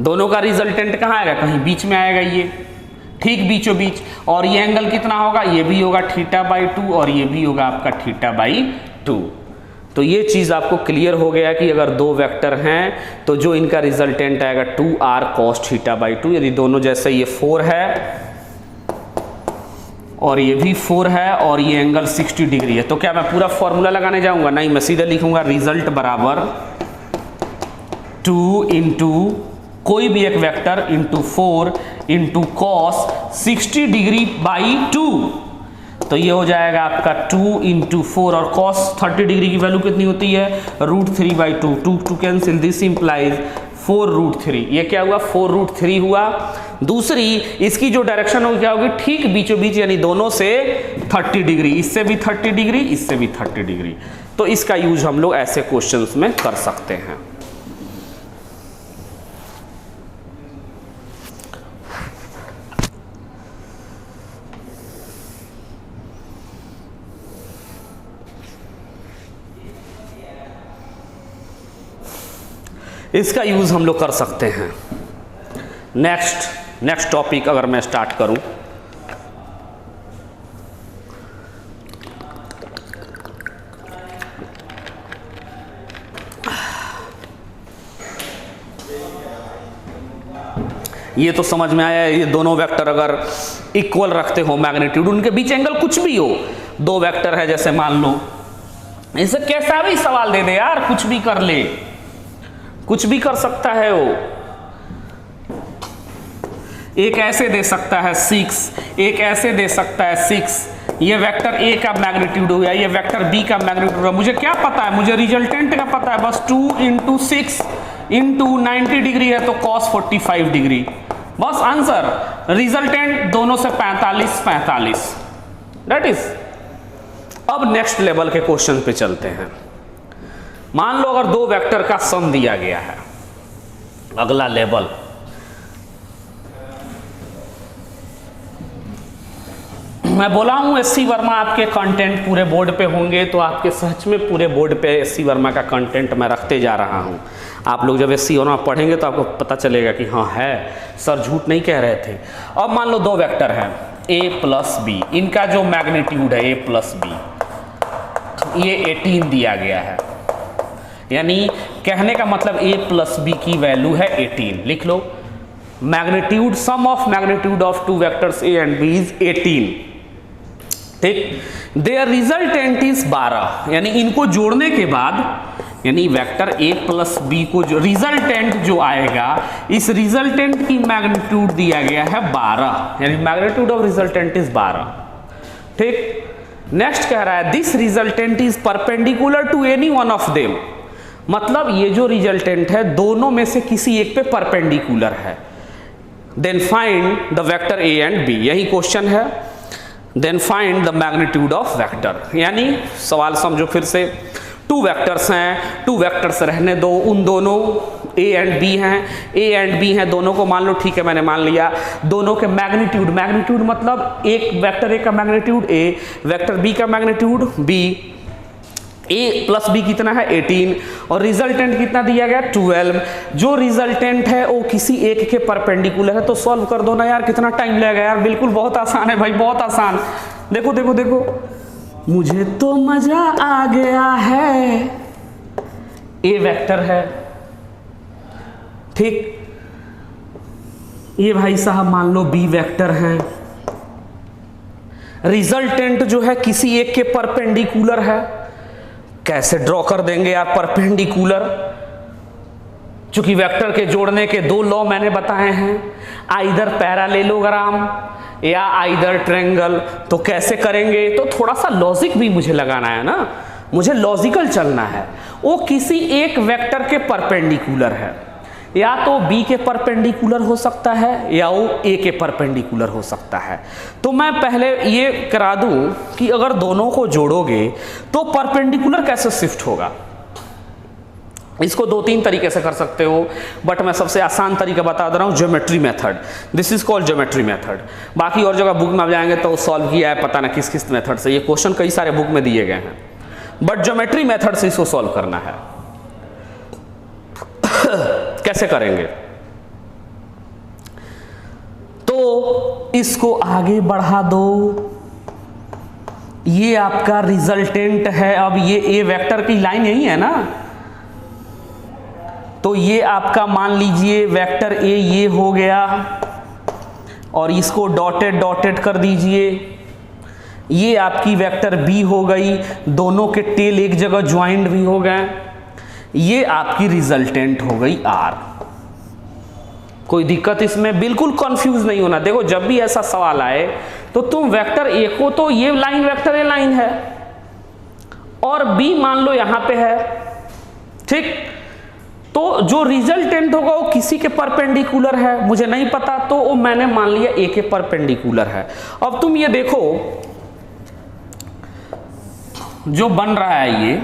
दोनों का रिजल्टेंट कहाँ आएगा, कहीं बीच में आएगा, ये ठीक बीचों बीच, और ये एंगल कितना होगा, ये भी होगा θ/2 और ये भी होगा आपका θ/2। तो ये चीज़ आपको क्लियर हो गया कि अगर दो वेक्टर हैं तो जो इनका रिजल्टेंट आएगा 2r cos θ/2, यदि दोनों जैसे ये 4 है और ये भी 4 है और ये एंगल 60 डिग्री है, तो क्या मैं पूरा फॉर्मूला लगाने जाऊंगा, नहीं, मैं सीधे लिखूंगा रिजल्ट बराबर 2 इंटू कोई भी एक vector into 4 into cos 60 degree by 2, तो ये हो जाएगा आपका 2 इंटू 4, और cos 30 डिग्री की वैल्यू कितनी होती है, √3/2, 2 टू कैंसिल, दिस इंप्लाइज 4√3, ये क्या हुआ, 4√3 हुआ। दूसरी इसकी जो डायरेक्शन होगी क्या होगी, ठीक बीचों बीच, यानी दोनों से 30 डिग्री, इससे भी 30 डिग्री, इससे भी 30 डिग्री। तो इसका यूज हम लोग ऐसे क्वेश्चंस में कर सकते हैं। इसका यूज हम लोग कर सकते हैं। नेक्स्ट टॉपिक अगर मैं स्टार्ट करूं, ये तो समझ में आया, ये दोनों वेक्टर अगर इक्वल रखते हो मैग्नीट्यूड, उनके बीच एंगल कुछ भी हो, दो वेक्टर है जैसे मान लो, इसे कैसा भी सवाल दे दे यार, कुछ भी कर ले, कुछ भी कर सकता है वो, एक ऐसे दे सकता है 6, एक ऐसे दे सकता है 6, ये वेक्टर A का मैग्नीट्यूड हो या ये वेक्टर B का मैग्नीट्यूड हो, मुझे क्या पता है, मुझे रिजल्टेंट का पता है, बस 2 इंटू 6 इंटू 90 डिग्री है तो cos 45 डिग्री, बस आंसर, रिजल्टेंट दोनों से 45, दैट इज। अब नेक्स्ट लेवल के क्वेश्चन पे चलते हैं। मान लो अगर दो वेक्टर का सम दिया गया है, अगला लेवल, मैं बोला हूं एससी वर्मा आपके कंटेंट पूरे बोर्ड पे होंगे, तो आपके सच में पूरे बोर्ड पे एससी वर्मा का कंटेंट मैं रखते जा रहा हूं। आप लोग जब एससी वर्मा पढ़ेंगे तो आपको पता चलेगा कि हाँ है, सर झूठ नहीं कह रहे थे। अब मान लो दो वेक्टर हैं a प्लस बी, इनका जो मैग्नीट्यूड है a प्लस बी, ये 18 दिया गया है, यानी कहने का मतलब a प्लस बी की वैल्यू है 18, लिख लो, magnitude, sum of magnitude of two vectors a and b is 18, ठीक। देयर रिजल्टेंट इज 12, यानी इनको जोड़ने के बाद, यानी वेक्टर a प्लस बी को जो रिजल्टेंट जो आएगा, इस रिजल्टेंट की मैग्नीट्यूड दिया गया है 12, यानी मैग्नीट्यूड ऑफ रिजल्टेंट इज 12, ठीक। नेक्स्ट कह रहा है this resultant is perpendicular to any one of them, मतलब ये जो रिजल्टेंट है दोनों में से किसी एक पे परपेंडिकुलर है, then find the vector A and B, यही क्वेश्चन है। Then find the magnitude of vector, यानी सवाल समझो फिर से, टू वेक्टर्स हैं, टू वेक्टर्स रहने दो, उन दोनों ए एंड बी हैं, ए एंड बी हैं, दोनों को मान लो, ठीक है मैंने मान लिया। दोनों के मैग्नीट्यूड, मैग्नीट्यूड मतलब एक वेक्टर ए का मैग्नीट्यूड ए, वेक्टर बी का मैग्नीट्यूड बी, ए प्लस बी कितना है 18 और रिजल्टेंट कितना दिया गया 12। जो रिजल्टेंट है वो किसी एक के परपेंडिकुलर है, तो सॉल्व कर दो ना यार, कितना टाइम लगेगा यार, बिल्कुल बहुत आसान है भाई, बहुत आसान। देखो देखो देखो, मुझे तो मजा आ गया है, ए वेक्टर है, ठीक, ये भाई साहब मान लो बी वेक्टर है, रिजल्टेंट जो है किसी एक के परपेंडिकुलर है। कैसे ड्रॉ कर देंगे यार परपेंडिकुलर, चूंकि वेक्टर के जोड़ने के दो लॉ मैंने बताए हैं, आइदर पैरालेलोग्राम या आइदर ट्रायंगल। तो कैसे करेंगे, तो थोड़ा सा लॉजिक भी मुझे लगाना है ना, मुझे लॉजिकल चलना है। वो किसी एक वेक्टर के परपेंडिकुलर है, या तो बी के परपेंडिकुलर हो सकता है या वो ए के परपेंडिकुलर हो सकता है। तो मैं पहले ये करा दूं कि अगर दोनों को जोड़ोगे तो परपेंडिकुलर कैसे शिफ्ट होगा। इसको दो तीन तरीके से कर सकते हो, बट मैं सबसे आसान तरीका बता दे रहा हूँ, geometry method. This is called geometry method. बाकी और जगह बुक में आप जाएंगे तो सॉल्व किया है पता ना किस किस मेथड से, ये क्वेश्चन कई सारे बुक में दिए गए हैं, बट ज्योमेट्री मेथड से इसको सॉल्व करना है। कैसे करेंगे, तो इसको आगे बढ़ा दो, ये आपका रिजल्टेंट है। अब ये ए वेक्टर की लाइन यही है ना, तो ये आपका मान लीजिए वेक्टर ए ये हो गया, और इसको डॉटेड डॉटेड कर दीजिए। ये आपकी वेक्टर बी हो गई, दोनों के टेल एक जगह ज्वाइंट भी हो गए। ये आपकी रिजल्टेंट हो गई आर। कोई दिक्कत इसमें, बिल्कुल कंफ्यूज नहीं होना। देखो जब भी ऐसा सवाल आए तो तुम वेक्टर ए को, तो ये लाइन वेक्टर ए लाइन है और बी मान लो यहां पे है, ठीक, तो जो रिजल्टेंट होगा वो किसी के परपेंडिकुलर है, मुझे नहीं पता, तो वो मैंने मान लिया ए के परपेंडिकुलर है। अब तुम ये देखो जो बन रहा है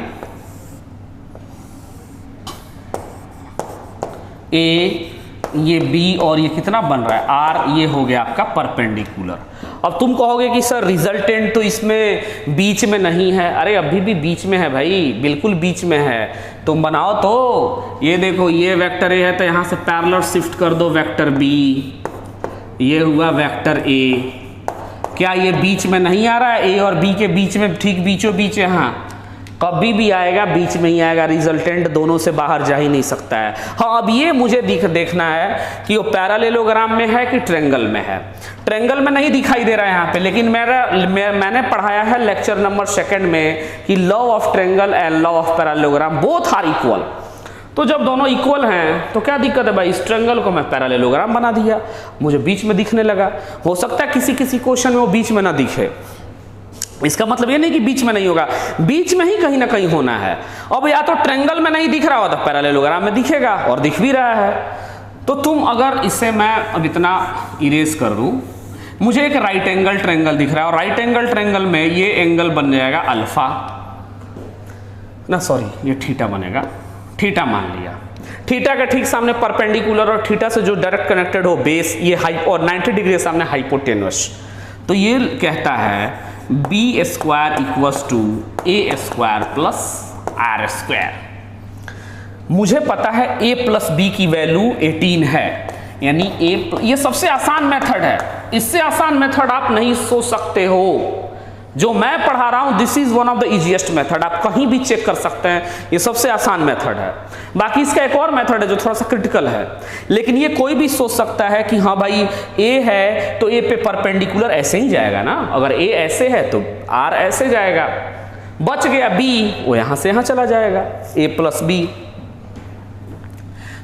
ये बी और ये कितना बन रहा है आर, ये हो गया आपका परपेंडिकुलर। अब तुम कहोगे कि सर रिजल्टेंट तो इसमें बीच में नहीं है। अरे अभी भी बीच में है भाई, बिल्कुल बीच में है, तुम बनाओ तो। ये देखो ये वेक्टर ए है तो यहां से पैरेलल शिफ्ट कर दो वेक्टर बी, ये हुआ वेक्टर ए। क्या ये बीच में नहीं आ रहा है, ए और बी के बीच में, ठीक बीचों बीच यहाँ कभी भी आएगा, बीच में ही आएगा, रिजल्टेंट दोनों से बाहर जा ही नहीं सकता है। हाँ अब ये मुझे देखना है कि वो पैरालेलोग्राम में है कि ट्रायंगल में है। ट्रायंगल में नहीं दिखाई दे रहा है यहाँ पे, लेकिन मैंने पढ़ाया है लेक्चर नंबर 2 में कि law of triangle and law of parallelogram both are equal. तो जब दोनों इक्वल हैं तो क्या दिक्कत है भाई, इस ट्रायंगल को मैं पैरालेलोग्राम बना दिया, मुझे बीच में दिखने लगा। हो सकता है किसी किसी क्वेश्चन में वो बीच में ना दिखे, इसका मतलब ये नहीं कि बीच में नहीं होगा, बीच में ही कहीं ना कहीं होना है। अब या तो ट्रायंगल में नहीं दिख रहा हो तो पैरालेलोग्राम में दिखेगा, और दिख भी रहा है। तो तुम अगर इसे मैं अब इतना इरेज कर दूं, मुझे एक राइट एंगल ट्रायंगल दिख रहा है, और राइट एंगल ट्रायंगल में ये एंगल बन जाएगा अल्फा ना, सॉरी ये थीटा बनेगा, थीटा मान लिया। थीटा के ठीक सामने परपेंडिकुलर और थीटा से जो डायरेक्ट कनेक्टेड हो बेस, ये और 90 डिग्री के सामने हाइपोटेनस। तो ये कहता है B square equals to A square plus R square. मुझे पता है ए प्लस बी की वैल्यू 18 है, यानी ये सबसे आसान मेथड है, इससे आसान मेथड आप नहीं सोच सकते हो। जो मैं पढ़ा रहा हूं this is one of the easiest method, आप कहीं भी चेक कर सकते हैं, ये सबसे आसान मेथड है। बाकी इसका एक और मेथड है जो थोड़ा सा क्रिटिकल है, लेकिन ये कोई भी सोच सकता है कि हाँ भाई ए है तो ए पे परपेंडिकुलर ऐसे ही जाएगा ना, अगर ए ऐसे है तो आर ऐसे जाएगा। बच गया बी, वो यहां से यहां चला जाएगा, ए प्लस बी।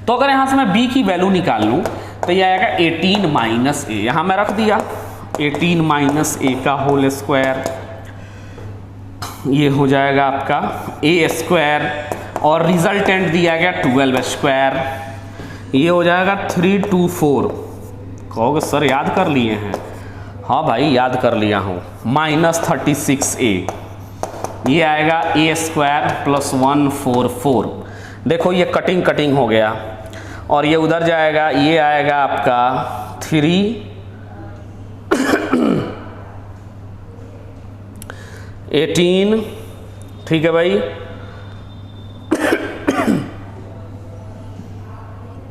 तो अगर यहां से मैं बी की वैल्यू निकाल लूं तो ये आएगा 18 माइनस ए, यहां मैं रख दिया 18 माइनस ए का होल स्क्वायर, ये हो जाएगा आपका ए स्क्वायर, और रिजल्टेंट दिया गया 12 स्क्वायर, ये हो जाएगा 324 कहोगे सर याद कर लिए हैं। हाँ भाई याद कर लिया हूँ। -36a ये आएगा a स्क्वायर प्लस 144। देखो ये कटिंग कटिंग हो गया और ये उधर जाएगा, ये आएगा आपका 318। ठीक है भाई,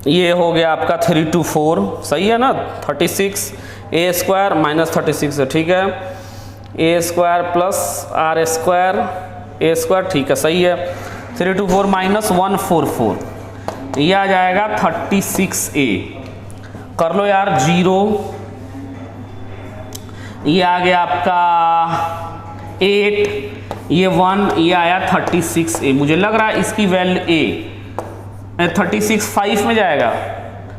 ये हो गया आपका 324, सही है ना। 36 a स्क्वायर -36 है, ठीक है। a square plus r square a square, ठीक है, सही है। 324 -144 ये आ जाएगा 36a। कर लो यार 0, ये आ गया आपका 8, ये 1, ये आया 36a। मुझे लग रहा है इसकी वैल्यू a 36 5 में जाएगा।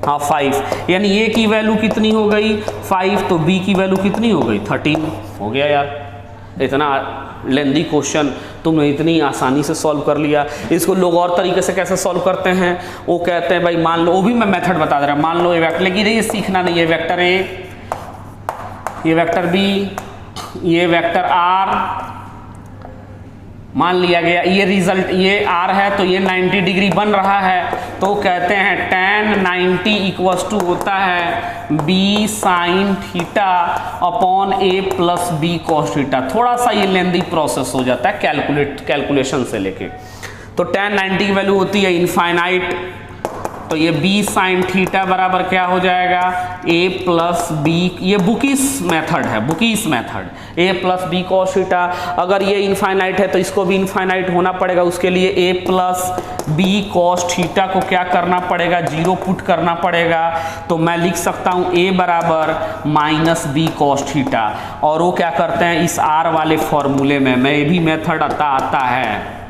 हाँ 5, यानी a की वैल्यू कितनी हो गई 5, तो b की वैल्यू कितनी हो गई 13 हो गया यार। इतना लेंदी क्वेश्चन तुमने इतनी आसानी से सॉल्व कर लिया। इसको लोग और तरीके से कैसे सॉल्व करते हैं, वो कहते हैं भाई मान लो, वो भी मैं मेथड बता दे रहा हूँ। मान लो ये वेक्टर, लेकिन ये सीखना नहीं है। वेक्टर a, ये वेक्टर b, ये वेक्टर r मान लिया गया। ये रिजल्ट, ये r है तो ये 90 डिग्री बन रहा है, तो कहते हैं tan 90 इक्वल्स टू होता है b sine theta upon a plus b cos theta. थोड़ा सा ये लेंदी प्रोसेस हो जाता है कैलकुलेशन से लेके। तो tan 90 की वैल्यू होती है इनफाइनाइट, तो ये b साइन थीटा बराबर क्या हो जाएगा a प्लस b। ये बुकीस मेथड है, बुकीस method, a plus b cos theta. अगर ये इनफाइनाइट है तो इसको भी इनफाइनाइट होना पड़ेगा, उसके लिए a plus b cos theta को क्या करना पड़ेगा 0 पुट करना पड़ेगा। तो मैं लिख सकता हूँ a बराबर -b कॉस थीटा। और वो क्या करते हैं इस r वाले फॉर्मूले में, मैं ये भी मेथड आता है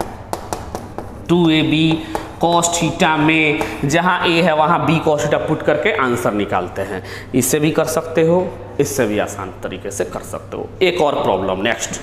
2ab कॉस थीटा में, जहां a है वहां b कॉस थीटा पुट करके आंसर निकालते हैं। इससे भी कर सकते हो, इससे भी आसान तरीके से कर सकते हो। एक और प्रॉब्लम नेक्स्ट।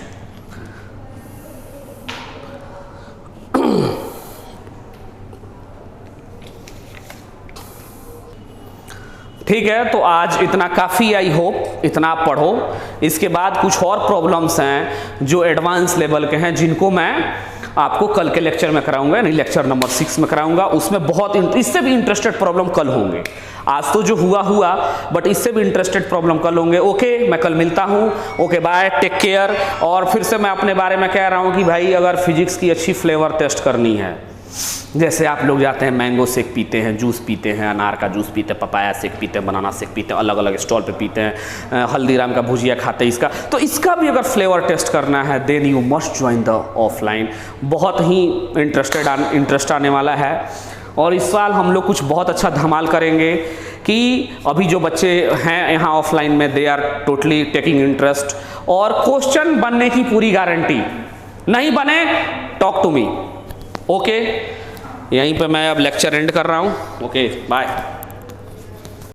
ठीक है, तो आज इतना काफ़ी, आई होप इतना पढ़ो। इसके बाद कुछ और प्रॉब्लम्स हैं जो एडवांस लेवल के हैं, जिनको मैं आपको कल के लेक्चर में कराऊंगा, यानी लेक्चर नंबर 6 में कराऊंगा। उसमें बहुत इससे भी इंटरेस्टेड प्रॉब्लम कल होंगे। आज तो जो हुआ बट इससे भी इंटरेस्टेड प्रॉब्लम कल होंगे। ओके, मैं कल मिलता हूं। Okay bye, take care. और फिर से मैं अपने बारे में कह रहा हूं कि भाई अगर फिजिक्स की अच्छी फ्लेवर टेस्ट करनी है, जैसे आप लोग जाते हैं मैंगो शेक पीते हैं, जूस पीते हैं, अनार का जूस पीते हैं, पपाया शेक पीते हैं, बनाना शेक पीते हैं, अलग अलग स्टॉल पे पीते हैं, हल्दीराम का भुजिया खाते हैं, इसका तो इसका भी अगर फ्लेवर टेस्ट करना है then you must join the offline. बहुत ही इंटरेस्ट आने वाला है। और इस साल हम लोग कुछ बहुत अच्छा धमाल करेंगे कि अभी जो बच्चे हैं यहाँ ऑफलाइन में, they are totally taking interest. और क्वेश्चन बनने की पूरी गारंटी, नहीं बने टॉक टू मी। ओके, यहीं पे मैं अब लेक्चर एंड कर रहा हूँ। Okay bye.